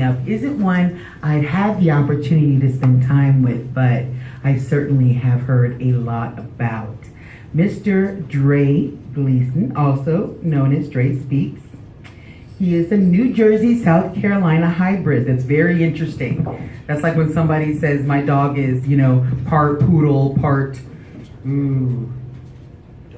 Up isn't one I'd had the opportunity to spend time with, but I certainly have heard a lot about. Mr. Dre Gleaton, also known as Dre Speaks. He is a New Jersey, South Carolina hybrid. That's very interesting. That's like when somebody says my dog is, part poodle, part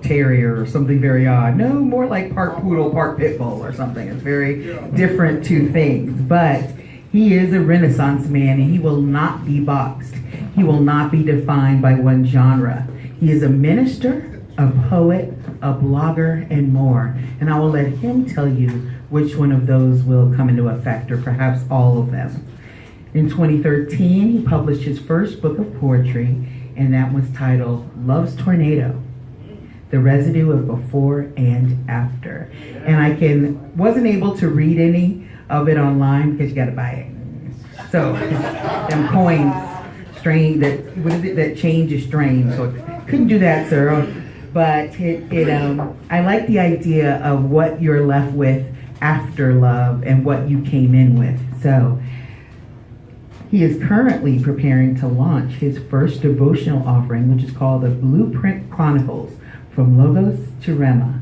terrier or something very odd. No, more like part poodle, part pit bull or something. It's very different two things. But he is a Renaissance man, and he will not be boxed. He will not be defined by one genre. He is a minister, a poet, a blogger, and more. And I will let him tell you which one of those will come into effect, or perhaps all of them. In 2013, he published his first book of poetry, and that was titled Love's Tornado: The Residue of Before and After. And I wasn't able to read any of it online because you got to buy it. So them coins, that change is strange. So couldn't do that, sir. But I like the idea of what you're left with after love and what you came in with. So he is currently preparing to launch his first devotional offering, which is called the Blueprint Chronicles, From Logos to Rema,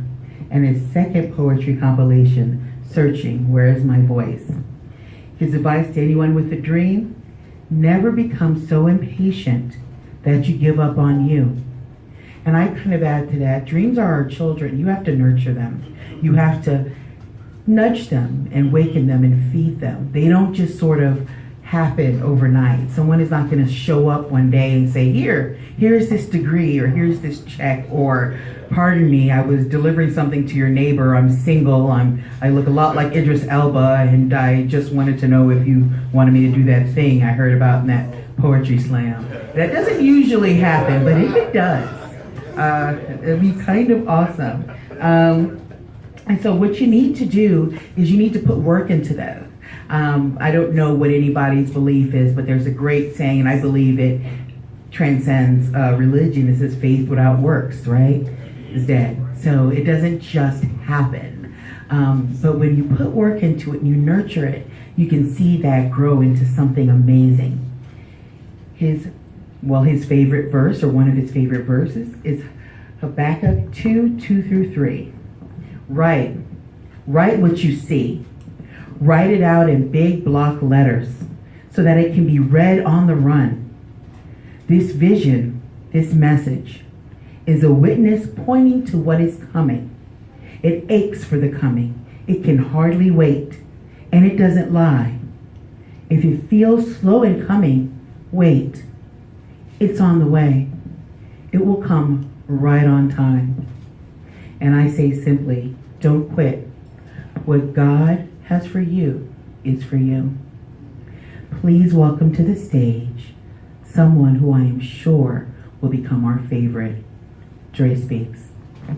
and his second poetry compilation, Searching, Where Is My Voice? His advice to anyone with a dream: never become so impatient that you give up on you. And I kind of add to that, dreams are our children. You have to nurture them. You have to nudge them and waken them and feed them. They don't just sort of happen overnight. Someone is not going to show up one day and say, here's this degree, or here's this check, or pardon me, I was delivering something to your neighbor, I'm single, I look a lot like Idris Elba, and I just wanted to know if you wanted me to do that thing I heard about in that poetry slam. That doesn't usually happen, but if it does, it'd be kind of awesome. And so what you need to do is you need to put work into that. I don't know what anybody's belief is, but there's a great saying, and I believe it transcends religion. It says faith without works, right, is dead. So it doesn't just happen. But when you put work into it and you nurture it, you can see that grow into something amazing. His favorite verse, or one of his favorite verses, is Habakkuk 2:2-3. Write what you see. Write it out in big block letters so that it can be read on the run. This vision, this message, is a witness pointing to what is coming. It aches for the coming. It can hardly wait, and it doesn't lie. If it feels slow in coming, wait. It's on the way. It will come right on time. And I say simply, don't quit. What God has for you is for you. Please welcome to the stage someone who I am sure will become our favorite. Dre Speaks. You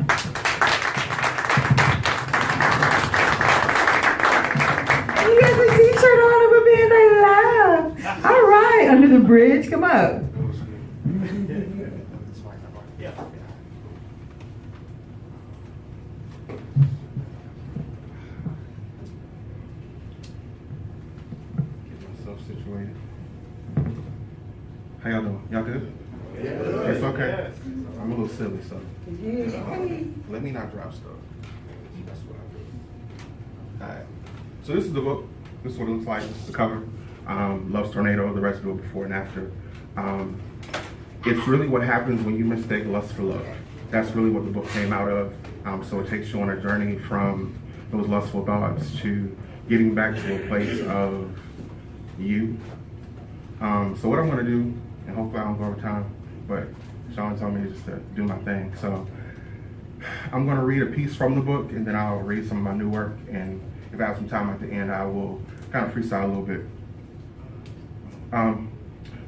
got a t-shirt on of a band I love. All right, Under the Bridge, come up. Situated. How y'all doing? Y'all good? Yeah. It's okay. I'm a little silly, so let me not drop stuff. That's what I do. Alright. So this is the book. This is what it looks like. This is the cover. Love's Tornado: The Residue of Before and After. It's really what happens when you mistake lust for love. That's really what the book came out of. So it takes you on a journey from those lustful thoughts to getting back to a place of you. So what I'm going to do, and hopefully I don't go over time, but Sean told me just to do my thing. So I'm going to read a piece from the book, and then I'll read some of my new work, and if I have some time at the end, I will kind of freestyle a little bit.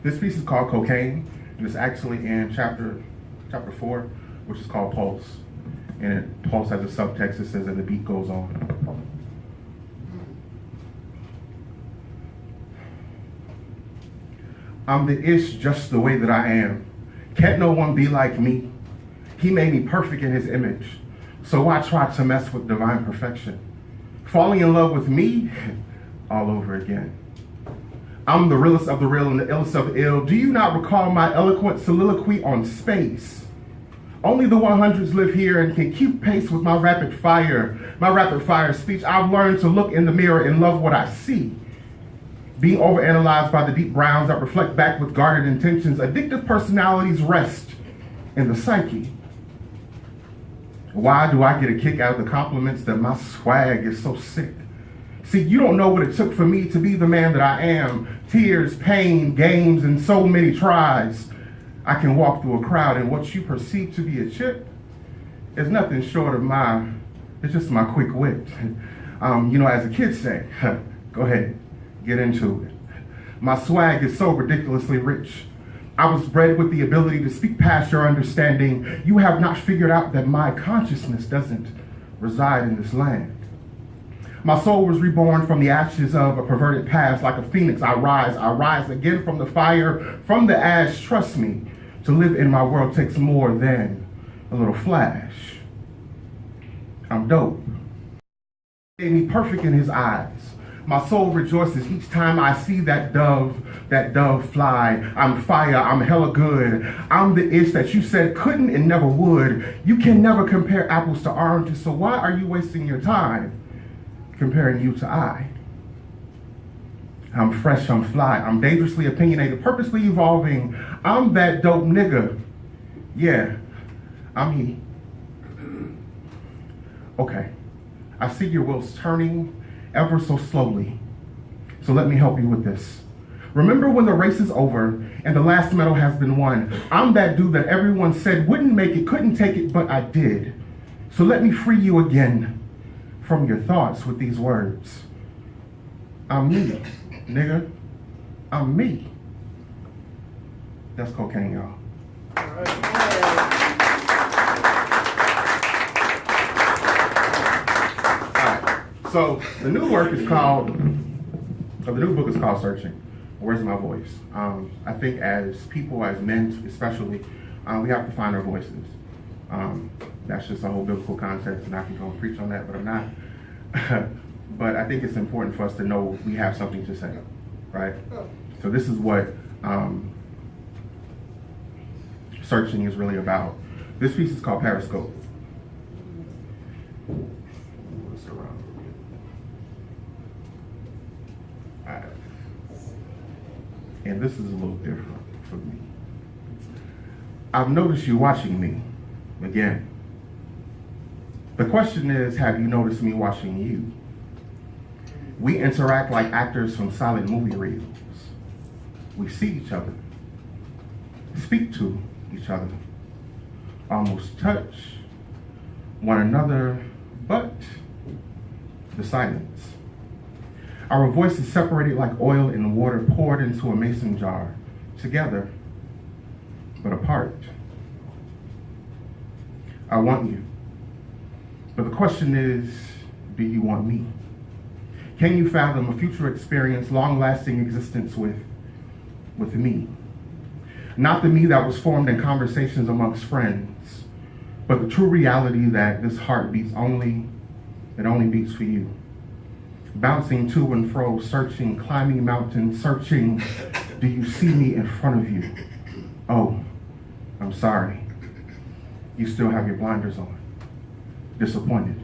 This piece is called Cocaine, and it's actually in chapter 4, which is called Pulse. And Pulse has a subtext that says, and the beat goes on. I'm the ish just the way that I am. Can't no one be like me? He made me perfect in his image. So why try to mess with divine perfection? Falling in love with me? all over again. I'm the realest of the real and the illest of the ill. Do you not recall my eloquent soliloquy on space? Only the 100s live here and can keep pace with my rapid fire speech. I've learned to look in the mirror and love what I see. Being overanalyzed by the deep browns that reflect back with guarded intentions, addictive personalities rest in the psyche. Why do I get a kick out of the compliments that my swag is so sick? See, you don't know what it took for me to be the man that I am. Tears, pain, games, and so many tries. I can walk through a crowd and what you perceive to be a chip is nothing short of it's just my quick wit. As the kids say, go ahead, get into it. My swag is so ridiculously rich. I was bred with the ability to speak past your understanding. You have not figured out that my consciousness doesn't reside in this land. My soul was reborn from the ashes of a perverted past. Like a phoenix, I rise again from the fire, from the ash. Trust me, to live in my world takes more than a little flash. I'm dope. He made me perfect in his eyes. My soul rejoices each time I see that dove fly. I'm fire, I'm hella good. I'm the ish that you said couldn't and never would. You can never compare apples to oranges, so why are you wasting your time comparing you to I? I'm fresh, I'm fly, I'm dangerously opinionated, purposely evolving. I'm that dope nigga. Yeah, I'm he. Okay, I see your wheels turning ever so slowly. So let me help you with this. Remember when the race is over and the last medal has been won? I'm that dude that everyone said wouldn't make it, couldn't take it, but I did. So let me free you again from your thoughts with these words. I'm me, nigga. I'm me. That's cocaine, y'all. So the new book is called Searching. Where's my voice? I think as people, as men especially, we have to find our voices. That's just a whole biblical context, and I can go and preach on that, but I'm not. But I think it's important for us to know we have something to say, right? So this is what searching is really about. This piece is called Periscope. And this is a little different for me. I've noticed you watching me again. The question is, have you noticed me watching you? We interact like actors from silent movie reels. We see each other, speak to each other, almost touch one another, but the silence. Our voices separated like oil in water poured into a mason jar, together, but apart. I want you. But the question is, do you want me? Can you fathom a future experience, long-lasting existence with me? Not the me that was formed in conversations amongst friends, but the true reality that this heart beats only beats for you. Bouncing to and fro, searching, climbing mountains, searching. Do you see me in front of you? Oh, I'm sorry. You still have your blinders on. Disappointed.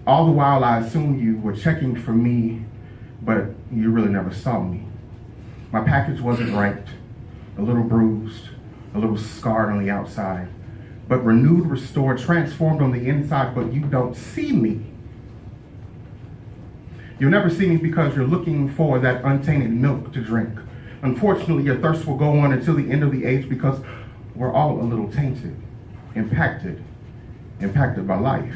All the while I assumed you were checking for me, but you really never saw me. My package wasn't ranked, a little bruised, a little scarred on the outside, but renewed, restored, transformed on the inside, but you don't see me. You'll never see me because you're looking for that untainted milk to drink. Unfortunately, your thirst will go on until the end of the age because we're all a little tainted, impacted by life.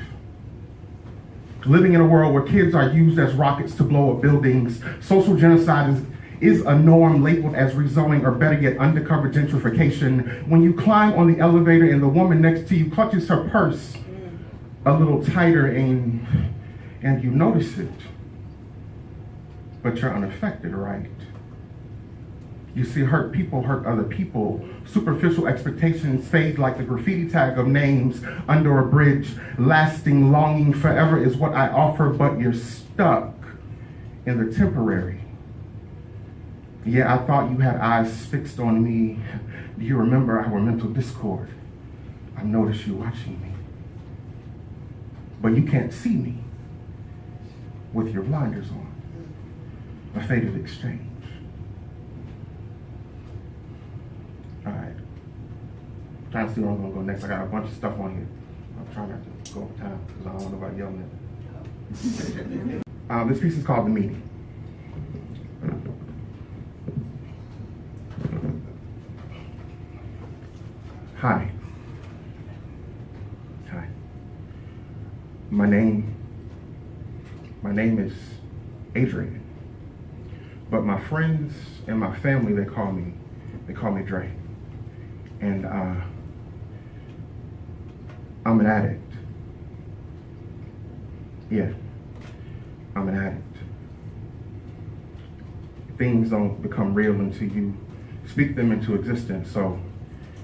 Living in a world where kids are used as rockets to blow up buildings, social genocide is a norm labeled as rezoning, or better yet, undercover gentrification. When you climb on the elevator and the woman next to you clutches her purse a little tighter and you notice it. But you're unaffected, right? You see, hurt people hurt other people. Superficial expectations fade like the graffiti tag of names under a bridge. Lasting longing forever is what I offer, but you're stuck in the temporary. Yeah, I thought you had eyes fixed on me. Do you remember our mental discord? I noticed you watching me. But you can't see me with your blinders on. A fated exchange. All right. Trying to see where I'm gonna go next. I got a bunch of stuff on here. I'm trying not to go over time because I don't want nobody yelling at me. This piece is called The Meeting. Hi. Hi. My name is Adrian. But my friends and my family, they call me Dre. And I'm an addict. Yeah, I'm an addict. Things don't become real until you speak them into existence. So,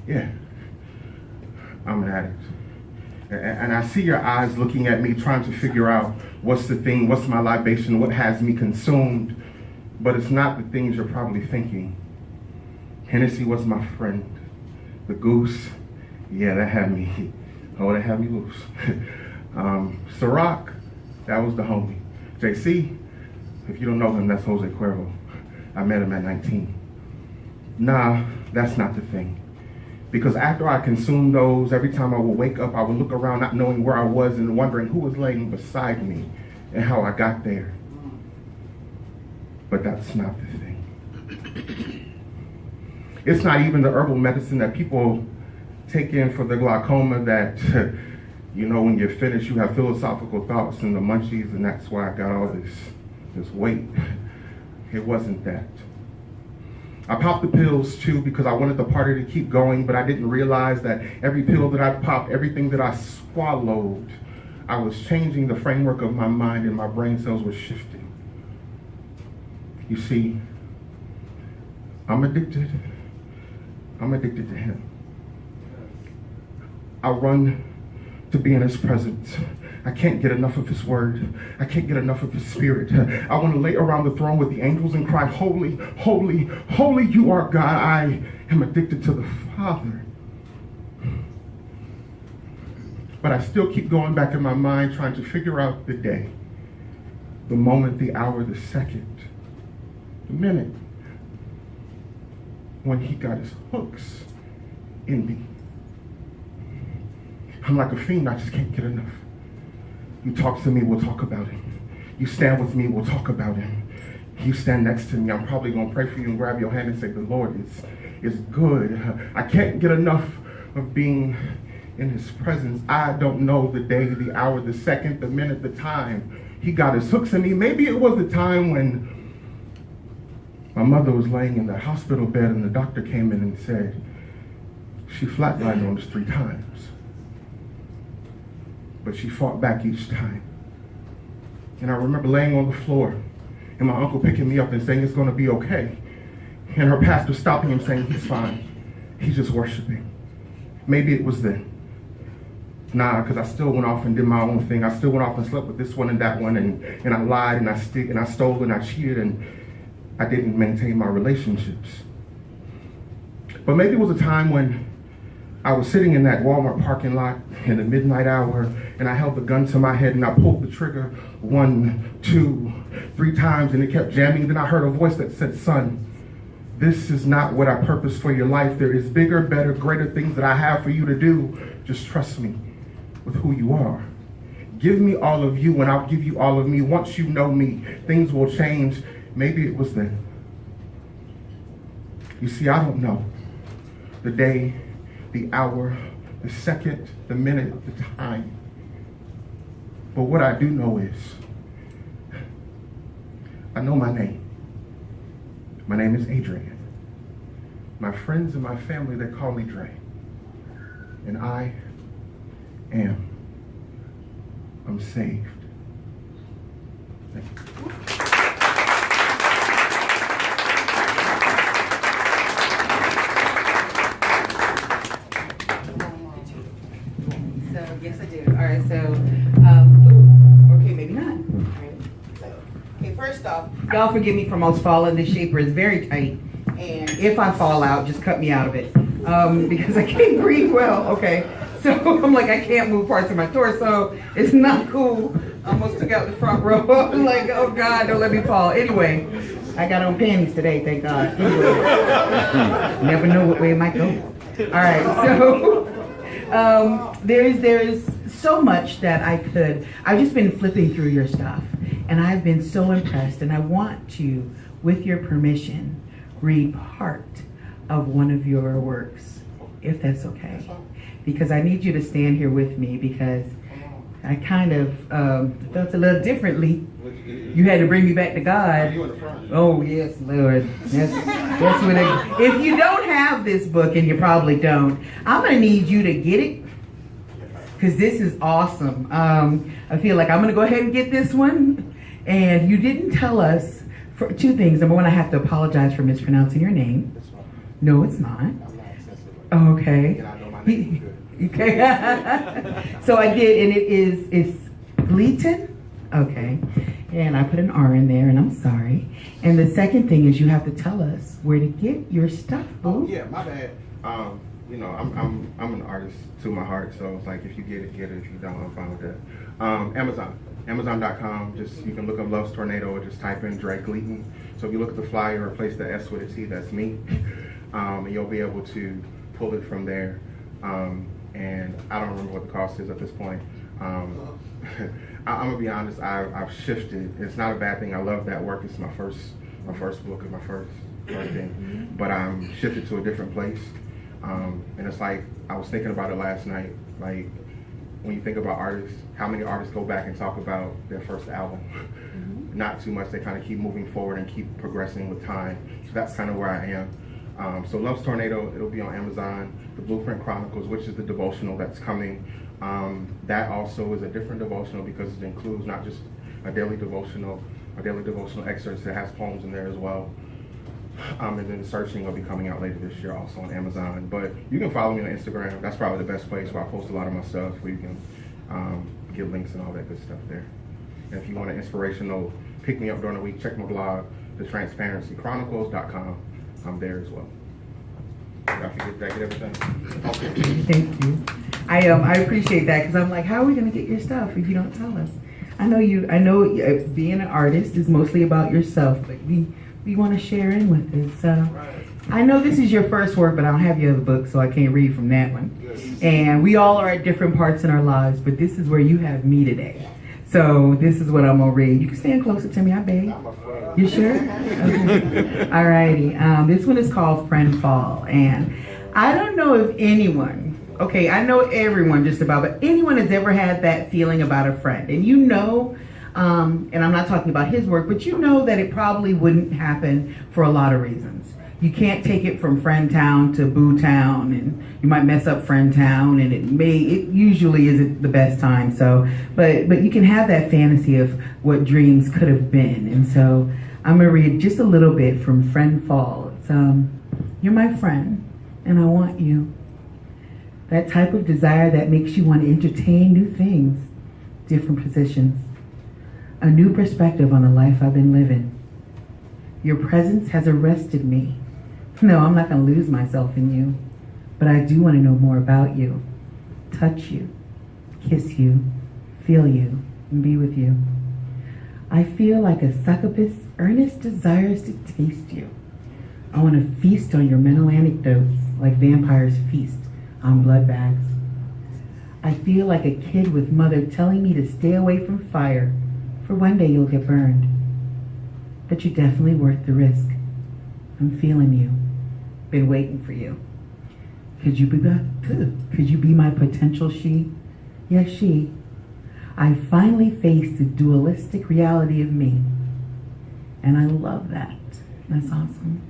yeah, I'm an addict. And I see your eyes looking at me, trying to figure out what's the thing, what's my libation, what has me consumed. But it's not the things you're probably thinking. Hennessy was my friend. The goose, yeah, that had me loose. Ciroc, that was the homie. JC, if you don't know him, that's Jose Cuervo. I met him at 19. Nah, that's not the thing. Because after I consumed those, every time I would wake up, I would look around not knowing where I was and wondering who was laying beside me and how I got there. But that's not the thing. It's not even the herbal medicine that people take in for the glaucoma that, you know, when you're finished, you have philosophical thoughts and the munchies, and that's why I got all this weight. It wasn't that. I popped the pills too because I wanted the party to keep going, but I didn't realize that every pill that I popped, everything that I swallowed, I was changing the framework of my mind and my brain cells were shifting. You see, I'm addicted to him. I run to be in his presence. I can't get enough of his word. I can't get enough of his spirit. I want to lay around the throne with the angels and cry, holy, holy, holy you are God. I am addicted to the Father. But I still keep going back in my mind trying to figure out the day, the moment, the hour, the second, the minute when he got his hooks in me. I'm like a fiend, I just can't get enough. You talk to me, we'll talk about it. You stand with me, we'll talk about it. You stand next to me, I'm probably gonna pray for you and grab your hand and say, the Lord is good. I can't get enough of being in his presence. I don't know the day, the hour, the second, the minute, the time he got his hooks in me. Maybe it was the time when my mother was laying in the hospital bed and the doctor came in and said, she flatlined on us 3 times. But she fought back each time. And I remember laying on the floor and my uncle picking me up and saying, it's gonna be okay. And her pastor stopping him saying, he's fine. He's just worshiping. Maybe it was then. Nah, because I still went off and did my own thing. I still went off and slept with this one and that one, and I lied and I stole and I cheated and I didn't maintain my relationships. But maybe it was a time when I was sitting in that Walmart parking lot in the midnight hour and I held the gun to my head and I pulled the trigger 1, 2, 3 times and it kept jamming. Then I heard a voice that said, son, this is not what I purposed for your life. There is bigger, better, greater things that I have for you to do. Just trust me with who you are. Give me all of you and I'll give you all of me. Once you know me, things will change. Maybe it was then. You see, I don't know the day, the hour, the second, the minute, the time. But what I do know is, I know my name. My name is Adrian. My friends and my family, they call me Dre. And I'm saved. Thank you. Yes, I do. All right, so, okay, maybe not. All right. So, okay, first First off, y'all forgive me for almost falling. This shaper is very tight. And if I fall out, just cut me out of it. Because I can't breathe well, okay? So I'm like, I can't move parts of my torso. It's not cool. I almost took out the front row. I'm like, oh God, don't let me fall. Anyway, I got on panties today, thank God. Anyway, never know what way it might go. All right, so there's so much that I've just been flipping through your stuff, and I've been so impressed, and I want to, with your permission, read part of one of your works, if that's okay. Because I need you to stand here with me, because I kind of felt a little differently. You had to bring me back to God. Oh yes, Lord. That's what if you don't have this book, and you probably don't, I'm gonna need you to get it, because this is awesome. I feel like I'm gonna go ahead and get this one. And you didn't tell us for two things. Number one, I have to apologize for mispronouncing your name. No, it's not. Okay. Okay. So I did, and it's Gleaton. Okay. And I put an R in there, and I'm sorry. And the second thing is you have to tell us where to get your stuff, boo. Oh yeah, my bad. You know, I'm an artist to my heart, so it's like if you get it, get it. If you don't, I'm fine with that. Amazon. Amazon.com, just you can look up Love's Tornado or just type in Dre Gleaton. So if you look at the flyer, replace the S with a T, that's me. And you'll be able to pull it from there. And I don't remember what the cost is at this point. I'm gonna be honest, I've shifted. It's not a bad thing. I love that work. It's my first book and my first thing. But I'm shifted to a different place. And it's like, I was thinking about it last night, like, when you think about artists, how many artists go back and talk about their first album? Not too much. They kind of keep moving forward and keep progressing with time. So that's kind of where I am. So Love's Tornado, it'll be on Amazon. The Blueprint Chronicles, which is the devotional that's coming. That also is a different devotional because it includes not just a daily devotional excerpts. It has poems in there as well. And then Searching will be coming out later this year also on Amazon. But you can follow me on Instagram. That's probably the best place where I post a lot of my stuff, where you can get links and all that good stuff there. And if you want an inspirational pick me up during the week, check my blog, thetransparencychronicles.com. I'm there as well. Did I get everything? Okay. Thank you. I appreciate that, because I'm like, how are we going to get your stuff if you don't tell us? I know being an artist is mostly about yourself, but we want to share in with it. So I know this is your first work, but I don't have your other book, so I can't read from that one. And we all are at different parts in our lives, but this is where you have me today. So this is what I'm gonna read. You can stand closer to me, I beg. You sure? Okay. Alrighty. This one is called Friend Fall, and I don't know if anyone, okay, I know everyone just about, but anyone has ever had that feeling about a friend, and you know. And I'm not talking about his work, but you know that it probably wouldn't happen for a lot of reasons. You can't take it from friend town to boo town, and you might mess up friend town, and it usually isn't the best time. So, but you can have that fantasy of what dreams could have been. And so I'm gonna read just a little bit from Friend Fall. It's, you're my friend, and I want you. That type of desire that makes you want to entertain new things, different positions. A new perspective on the life I've been living. Your presence has arrested me. No, I'm not going to lose myself in you, but I do want to know more about you, touch you, kiss you, feel you, and be with you. I feel like a succubus earnest desires to taste you. I want to feast on your mental anecdotes like vampires feast on blood bags. I feel like a kid with mother telling me to stay away from fire, for one day you'll get burned. But you're definitely worth the risk. I'm feeling you. Been waiting for you. Could you be my potential she? Yes, she. I finally faced the dualistic reality of me. And I love that. That's awesome.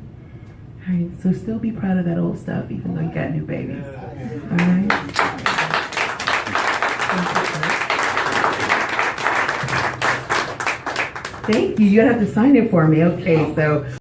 All right, so still be proud of that old stuff, even though you got new babies. All right? Thank you. You have to sign it for me. Okay, so